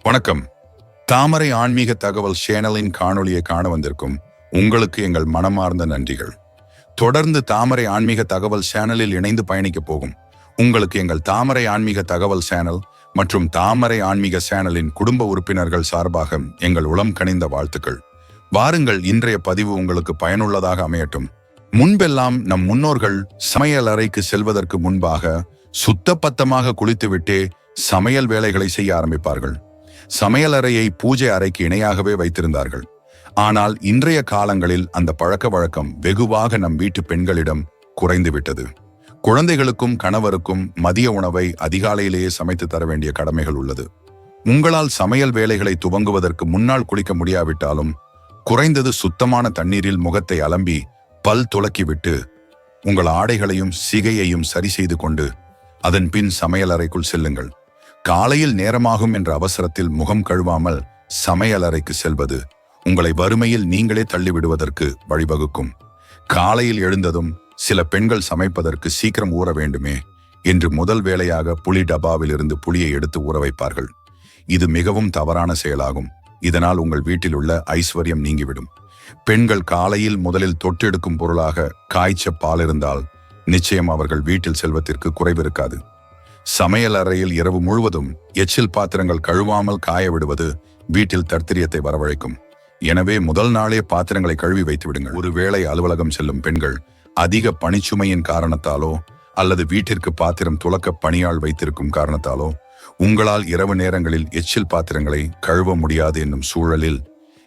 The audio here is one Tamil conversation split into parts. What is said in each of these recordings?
வணக்கம். தாமரை ஆன்மீக தகவல் சேனலின் காணொளியை காண வந்திருக்கும் உங்களுக்கு எங்கள் மனமார்ந்த நன்றிகள். தொடர்ந்து தாமரை ஆன்மீக தகவல் சேனலில் இணைந்து பயணிக்க போகும் உங்களுக்கு எங்கள் தாமரை ஆன்மீக தகவல் சேனல் மற்றும் தாமரை ஆன்மீக சேனலின் குடும்ப உறுப்பினர்கள் சார்பாக எங்கள் உளம் கனிந்த வாழ்த்துக்கள். வாருங்கள், இன்றைய பதிவு உங்களுக்கு பயனுள்ளதாக அமையட்டும். முன்பெல்லாம் நம் முன்னோர்கள் சமையல் அறைக்கு செல்வதற்கு முன்பாக சுத்தபத்தமாக குளித்துவிட்டே சமையல் வேலைகளை செய்ய ஆரம்பிப்பார்கள். சமையல் அறையை பூஜை அறைக்கு இணையாகவே வைத்திருந்தார்கள். ஆனால் இன்றைய காலங்களில் அந்த பழக்க வழக்கம் வெகுவாக நம் வீட்டு பெண்களிடம் குறைந்துவிட்டது. குழந்தைகளுக்கும் கணவருக்கும் மதிய உணவை அதிகாலையிலேயே சமைத்து தர வேண்டிய கடமைகள் உள்ளது. உங்களால் சமையல் வேலைகளை துவங்குவதற்கு முன்னால் குளிக்க முடியாவிட்டாலும் குறைந்தது சுத்தமான தண்ணீரில் முகத்தை அலம்பி பல் துலக்கிவிட்டு உங்கள் ஆடைகளையும் சிகையையும் சரி செய்து கொண்டு அதன் பின் சமையல் அறைக்குள் செல்லுங்கள். காலையில் நேரமாகும் என்ற அவசரத்தில் முகம் கழுவாமல் சமையல் அறைக்கு செல்வது உங்களை வறுமையில் நீங்களே தள்ளிவிடுவதற்கு வழிவகுக்கும். காலையில் எழுந்ததும் சில பெண்கள் சமைப்பதற்கு சீக்கிரம் ஊற வேண்டுமே என்று முதல் வேளையாக புளி டப்பாவில் இருந்து புளியை எடுத்து ஊற வைப்பார்கள். இது மிகவும் தவறான செயலாகும். இதனால் உங்கள் வீட்டில் உள்ள ஐஸ்வர்யம் நீங்கிவிடும். பெண்கள் காலையில் முதலில் தொட்டெடுக்கும் பொருளாக காய்ச்ச பால் இருந்தால் நிச்சயம் அவர்கள் வீட்டில் செல்வத்திற்கு குறைவிருக்காது. சமையல் அறையில் இரவு முழுவதும் எச்சில் பாத்திரங்கள் கழுவாமல் காய விடுவது வீட்டில் தர்த்திரியத்தை வரவழைக்கும். எனவே முதல் நாளே பாத்திரங்களை கழுவி வைத்து விடுங்கள். ஒருவேளை அலுவலகம் செல்லும் பெண்கள் அதிக பணிச்சுமையின் காரணத்தாலோ அல்லது வீட்டிற்கு பாத்திரம் துலக்க பணியாள் வைத்திருக்கும் காரணத்தாலோ உங்களால் இரவு நேரங்களில் எச்சில் பாத்திரங்களை கழுவ முடியாது என்னும் சூழலில்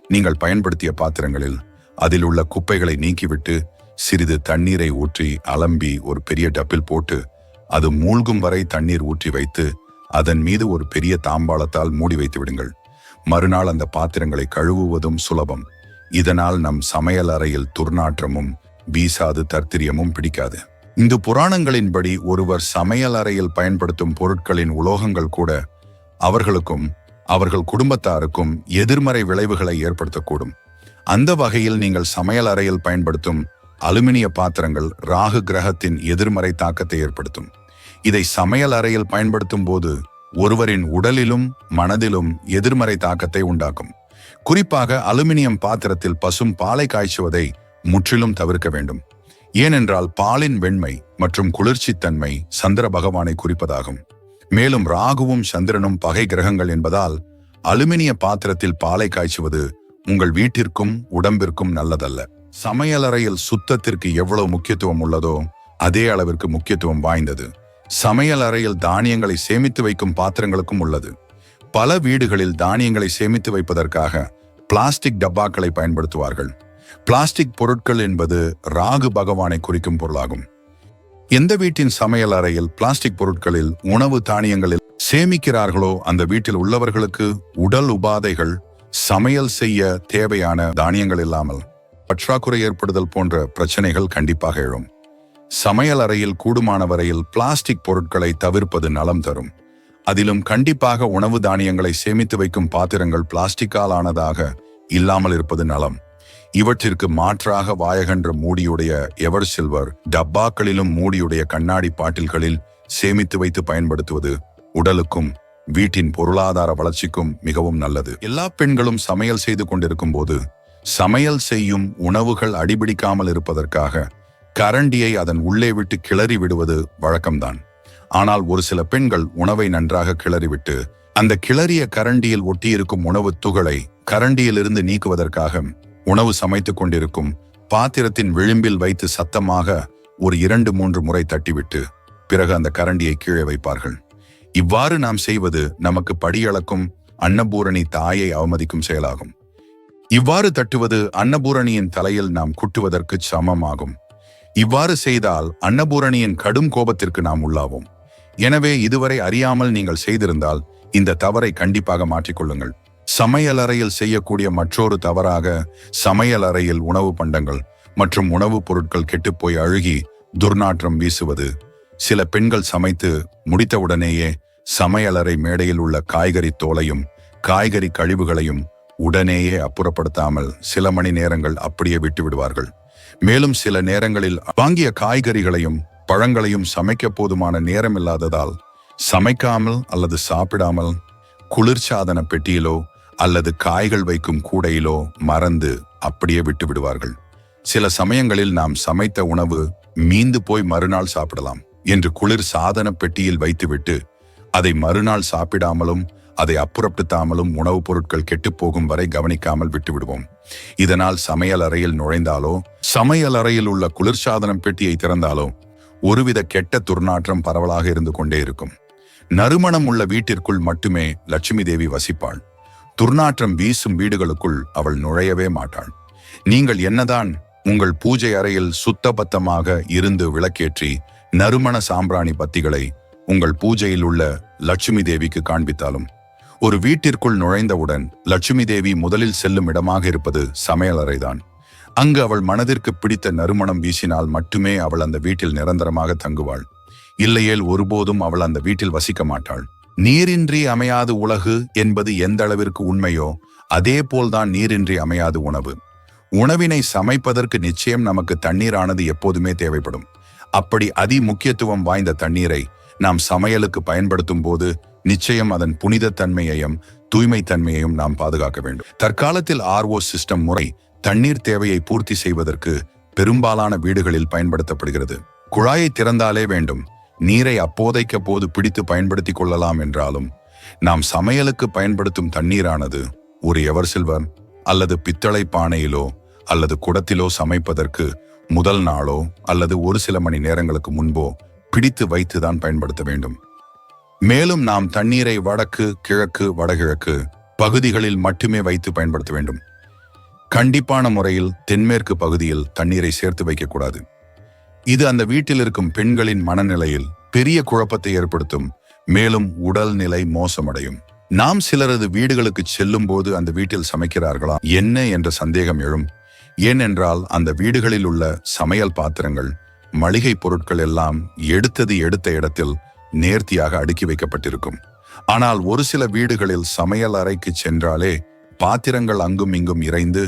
நீங்கள் பயன்படுத்திய பாத்திரங்களில் அதில் உள்ள குப்பைகளை நீக்கிவிட்டு சிறிது தண்ணீரை ஊற்றி அலம்பி ஒரு பெரிய டப்பில் போட்டு அது மூழ்கும் வரை தண்ணீர் ஊற்றி வைத்து அதன் மீது ஒரு பெரிய தாம்பாளத்தால் மூடி வைத்து விடுங்கள். மறுநாள் அந்த பாத்திரங்களை கழுவுவதும் சுலபம். இதனால் நம் சமையல் அறையில் துர்நாற்றமும் வீசாது தர்த்திரியமும் பிடிக்காது. இந்த புராணங்களின்படி ஒருவர் சமையல் அறையில் பயன்படுத்தும் பொருட்களின் உலோகங்கள் கூட அவர்களுக்கும் அவர்கள் குடும்பத்தாருக்கும் எதிர்மறை விளைவுகளை ஏற்படுத்தக்கூடும். அந்த வகையில் நீங்கள் சமையல் அறையில் பயன்படுத்தும் அலுமினிய பாத்திரங்கள் ராகு கிரகத்தின் எதிர்மறை தாக்கத்தை ஏற்படுத்தும். இதை சமையல் அறையில் பயன்படுத்தும் போது ஒருவரின் உடலிலும் மனதிலும் எதிர்மறை தாக்கத்தை உண்டாக்கும். குறிப்பாக அலுமினியம் பாத்திரத்தில் பசும் பாலை காய்ச்சுவதை முற்றிலும் தவிர்க்க வேண்டும். ஏனென்றால் பாலின் வெண்மை மற்றும் குளிர்ச்சித்தன்மை சந்திர பகவானை குறிப்பதாகும். மேலும் ராகுவும் சந்திரனும் பகை கிரகங்கள் என்பதால் அலுமினிய பாத்திரத்தில் பாலை காய்ச்சுவது உங்கள் வீட்டிற்கும் உடம்பிற்கும் நல்லதல்ல. சமையலறையில் சுத்தத்திற்கு எவ்வளவு முக்கியத்துவம் உள்ளதோ அதே அளவிற்கு முக்கியத்துவம் வாய்ந்தது சமையல் அறையில் தானியங்களை சேமித்து வைக்கும் பாத்திரங்களுக்கும் உள்ளது. பல வீடுகளில் தானியங்களை சேமித்து வைப்பதற்காக பிளாஸ்டிக் டப்பாக்களை பயன்படுத்துவார்கள். பிளாஸ்டிக் பொருட்கள் என்பது ராகு பகவானை குறிக்கும் பொருளாகும். எந்த வீட்டின் சமையல் அறையில் பிளாஸ்டிக் பொருட்களில் உணவு தானியங்களில் சேமிக்கிறார்களோ அந்த வீட்டில் உள்ளவர்களுக்கு உடல் உபாதைகள், சமையல் செய்ய தேவையான தானியங்கள் இல்லாமல் பற்றாக்குறை ஏற்படுதல் போன்ற பிரச்சனைகள் கண்டிப்பாக எழும். சமையல் அறையில் கூடுமான வரையில் பிளாஸ்டிக் பொருட்களை தவிர்ப்பது நலம் தரும். அதிலும் கண்டிப்பாக உணவு தானியங்களை சேமித்து வைக்கும் பாத்திரங்கள் பிளாஸ்டிக்கால் ஆனதாக இல்லாமல் இருப்பது நலம். இவற்றிற்கு மாற்றாக வாயகன்ற மூடியுடைய எவர் சில்வர் டப்பாக்களிலும் மூடியுடைய கண்ணாடி பாட்டில்களில் சேமித்து வைத்து பயன்படுத்துவது உடலுக்கும் வீட்டின் பொருளாதார வளர்ச்சிக்கும் மிகவும் நல்லது. எல்லா பெண்களும் சமையல் செய்து கொண்டிருக்கும் போது சமையல் செய்யும் உணவுகள் அடிபிடிக்காமல் இருப்பதற்காக கரண்டியை அதன் உள்ளே விட்டு கிளறி விடுவது வழக்கம்தான். ஆனால் ஒரு சில பெண்கள் உணவை நன்றாக கிளறிவிட்டு அந்த கிளறிய கரண்டியில் ஒட்டியிருக்கும் உணவு துகளை கரண்டியிலிருந்து நீக்குவதற்காக உணவு சமைத்துக் கொண்டிருக்கும் பாத்திரத்தின் விளிம்பில் வைத்து சத்தமாக ஒரு 2-3 முறை தட்டிவிட்டு பிறகு அந்த கரண்டியை கீழே வைப்பார்கள். இவ்வாறு நாம் செய்வது நமக்கு படியளக்கும் அன்னபூரணி தாயை அவமதிக்கும் செயலாகும். இவ்வாறு தட்டுவது அன்னபூரணியின் தலையில் நாம் குட்டுவதற்கு சமமாகும். இவ்வாறு செய்தால் அன்னபூரணியின் கடும் கோபத்திற்கு நாம் உள்ளாவோம். எனவே இதுவரை அறியாமல் நீங்கள் செய்திருந்தால் இந்த தவறை கண்டிப்பாக மாற்றிக்கொள்ளுங்கள். சமையல் அறையில் செய்யக்கூடிய மற்றொரு தவறாக சமையல் அறையில் உணவு பண்டங்கள் மற்றும் உணவுப் பொருட்கள் கெட்டுப்போய் அழுகி துர்நாற்றம் வீசுவது. சில பெண்கள் சமைத்து முடித்தவுடனேயே சமையலறை மேடையில் உள்ள காய்கறி தோலையும் காய்கறி கழிவுகளையும் உடனேயே அப்புறப்படுத்தாமல் சில மணி நேரங்கள் அப்படியே விட்டு விடுவார்கள். மேலும் சில நேரங்களில் வாங்கிய காய்கறிகளையும் பழங்களையும் சமைக்க போதுமான நேரம் இல்லாததால் சமைக்காமல் அல்லது சாப்பிடாமல் குளிர்சாதன பெட்டியிலோ அல்லது காய்கள் வைக்கும் கூடையிலோ மறந்து அப்படியே விட்டு விடுவார்கள். சில சமயங்களில் நாம் சமைத்த உணவு மீந்து போய் மறுநாள் சாப்பிடலாம் என்று குளிர் சாதன பெட்டியில் வைத்துவிட்டு அதை மறுநாள் சாப்பிடாமலும் அதை அப்புறப்படுத்தாமலும் உணவுப் பொருட்கள் கெட்டுப்போகும் வரை கவனிக்காமல் விட்டுவிடுவோம். இதனால் சமையல் அறையில் நுழைந்தாலோ சமையல் அறையில் உள்ள குளிர்சாதனம் பெட்டியை திறந்தாலோ ஒருவித கெட்ட துர்நாற்றம் பரவலாக இருந்து கொண்டே இருக்கும். நறுமணம் உள்ள வீட்டிற்குள் மட்டுமே லட்சுமி தேவி வசிப்பாள். துர்நாற்றம் வீசும் வீடுகளுக்குள் அவள் நுழையவே மாட்டாள். நீங்கள் என்னதான் உங்கள் பூஜை அறையில் சுத்தபத்தமாக இருந்து விளக்கேற்றி நறுமண சாம்பிராணி பத்திகளை உங்கள் பூஜையில் உள்ள லட்சுமி தேவிக்கு காண்பித்தாலும் ஒரு வீட்டிற்குள் நுழைந்தவுடன் லட்சுமி தேவி முதலில் செல்லும் இடமாக இருப்பது சமையலறைதான். அங்கு அவள் மனதிற்கு பிடித்த நறுமணம் வீசினால் மட்டுமே அவள் அந்த வீட்டில் நிரந்தரமாக தங்குவாள். இல்லையேல் ஒருபோதும் அவள் அந்த வீட்டில் வசிக்க மாட்டாள். நீரின்றி அமையாது உலகு என்பது எந்த அளவிற்கு உண்மையோ அதே போல்தான் நீரின்றி அமையாது உணவு. உணவினை சமைப்பதற்கு நிச்சயம் நமக்கு தண்ணீரானது எப்போதுமே தேவைப்படும். அப்படி அதி முக்கியத்துவம் வாய்ந்த தண்ணீரை நாம் சமையலுக்கு பயன்படுத்தும் போது நிச்சயம் அதன் புனித தன்மையையும் தூய்மை தன்மையையும் நாம் பாதுகாக்க வேண்டும். தற்காலத்தில் RO சிஸ்டம் முறை தண்ணீர் தேவையை பூர்த்தி செய்வதற்கு பெரும்பாலான வீடுகளில் பயன்படுத்தப்படுகிறது. குழாயை திறந்தாலே வேண்டும், நீரை அப்போதைக்கு போது பிடித்து பயன்படுத்திக் கொள்ளலாம் என்றாலும் நாம் சமையலுக்கு பயன்படுத்தும் தண்ணீரானது ஒரு எவர்சில்வர் அல்லது பித்தளை பானையிலோ அல்லது குடத்திலோ சமைப்பதற்கு முதல் நாளோ அல்லது ஒரு சில மணி நேரங்களுக்கு முன்போ பிடித்து வைத்துதான் பயன்படுத்த வேண்டும். மேலும் நாம் தண்ணீரை வடக்கு, கிழக்கு, வடகிழக்கு பகுதிகளில் மட்டுமே வைத்து பயன்படுத்த வேண்டும். கண்டிப்பான முறையில் தென்மேற்கு பகுதியில் தண்ணீரை சேர்த்து வைக்கக்கூடாது. இது அந்த வீட்டில் இருக்கும் பெண்களின் மனநிலையில் பெரிய குழப்பத்தை ஏற்படுத்தும். மேலும் உடல்நிலை மோசமடையும். நாம் சிலரது வீடுகளுக்கு செல்லும் போது அந்த வீட்டில் சமைக்கிறார்களா என்ன என்ற சந்தேகம் எழும். ஏனென்றால் அந்த வீடுகளில் உள்ள சமையல் பாத்திரங்கள், மளிகை பொருட்கள் எல்லாம் எடுத்த இடத்தில் நேர்த்தியாக அடுக்கி வைக்கப்பட்டிருக்கும். ஆனால் ஒரு சில வீடுகளில் சமையல் அறைக்கு சென்றாலே பாத்திரங்கள் அங்கும் இங்கும் இறைந்து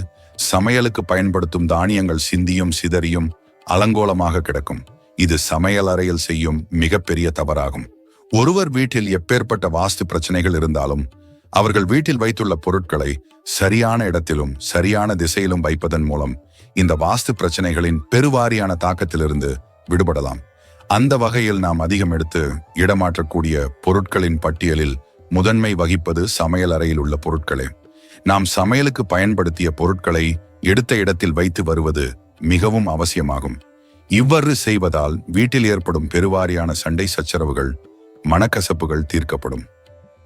சமையலுக்கு பயன்படுத்தும் தானியங்கள் சிந்தியும் சிதறியும் அலங்கோலமாக கிடக்கும். இது சமையல் அறையில் செய்யும் மிகப்பெரிய தவறாகும். ஒருவர் வீட்டில் எப்பேற்பட்ட வாஸ்து பிரச்சனைகள் இருந்தாலும் அவர்கள் வீட்டில் வைத்துள்ள பொருட்களை சரியான இடத்திலும் சரியான திசையிலும் வைப்பதன் மூலம் இந்த வாஸ்து பிரச்சனைகளின் பெருவாரியான தாக்கத்திலிருந்து விடுபடலாம். அந்த வகையில் நாம் அதிகம் எடுத்து இடமாற்றக்கூடிய பொருட்களின் பட்டியலில் முதன்மை வகிப்பது சமையல் அறையில் உள்ள பொருட்களே. நாம் சமையலுக்கு பயன்படுத்திய பொருட்களை எடுத்த இடத்தில் வைத்து வருவது மிகவும் அவசியமாகும். இவ்வாறு செய்வதால் வீட்டில் ஏற்படும் பெருவாரியான சண்டை சச்சரவுகள், மனக்கசப்புகள் தீர்க்கப்படும்.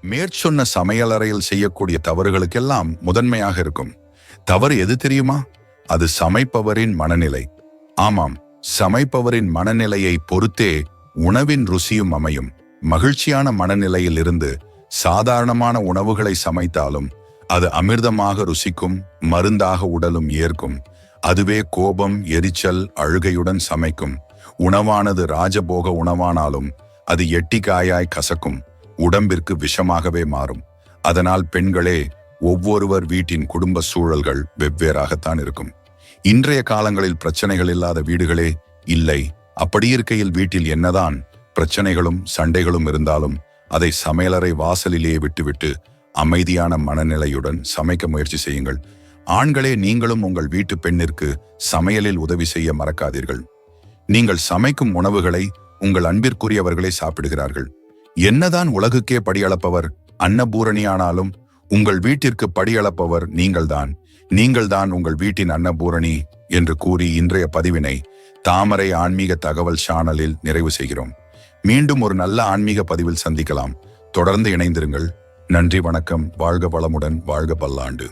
மேற்சொன்ன சமையலறையில் செய்யக்கூடிய தவறுகளுக்கெல்லாம் முதன்மையாக இருக்கும் தவறு எது தெரியுமா? அது சமைப்பவரின் மனநிலை. ஆமாம், சமைப்பவரின் மனநிலையை பொறுத்தே உணவின் ருசியும் அமையும். மகிழ்ச்சியான மனநிலையில் இருந்து சாதாரணமான உணவுகளை சமைத்தாலும் அது அமிர்தமாக ருசிக்கும், மருந்தாக உடலும் ஏற்கும். அதுவே கோபம், எரிச்சல், அழுகையுடன் சமைக்கும் உணவானது ராஜபோக உணவானாலும் அது எட்டிக்காயாய் கசக்கும், உடம்பிற்கு விஷமாகவே மாறும். அதனால் பெண்களே, ஒவ்வொருவர் வீட்டின் குடும்ப சூழல்கள் வெவ்வேறாகத்தான் இருக்கும். இன்றைய காலங்களில் பிரச்சனைகள் இல்லாத வீடுகளே இல்லை. அப்படி இருக்கையில் வீட்டில் என்னதான் பிரச்சனைகளும் சண்டைகளும் இருந்தாலும் அதை சமையலறை வாசலிலேயே விட்டுவிட்டு அமைதியான மனநிலையுடன் சமைக்க முயற்சி செய்யுங்கள். ஆண்களே, நீங்களும் உங்கள் வீட்டு பெண்ணிற்கு சமையலில் உதவி செய்ய மறக்காதீர்கள். நீங்கள் சமைக்கும் உணவுகளை உங்கள் அன்பிற்குரியவர்களே சாப்பிடுகிறார்கள். என்னதான் உலகுக்கே படியளப்பவர் அன்னபூரணியானாலும் உங்கள் வீட்டிற்கு படியளப்பவர் நீங்கள்தான். நீங்கள்தான் உங்கள் வீட்டின் அன்னபூரணி என்று கூறி இன்றைய பதிவினை தாமரை ஆன்மீக தகவல் சேனலில் நிறைவு செய்கிறோம். மீண்டும் ஒரு நல்ல ஆன்மீக பதிவில் சந்திக்கலாம். தொடர்ந்து இணைந்திருங்கள். நன்றி, வணக்கம். வாழ்க வளமுடன், வாழ்க பல்லாண்டு.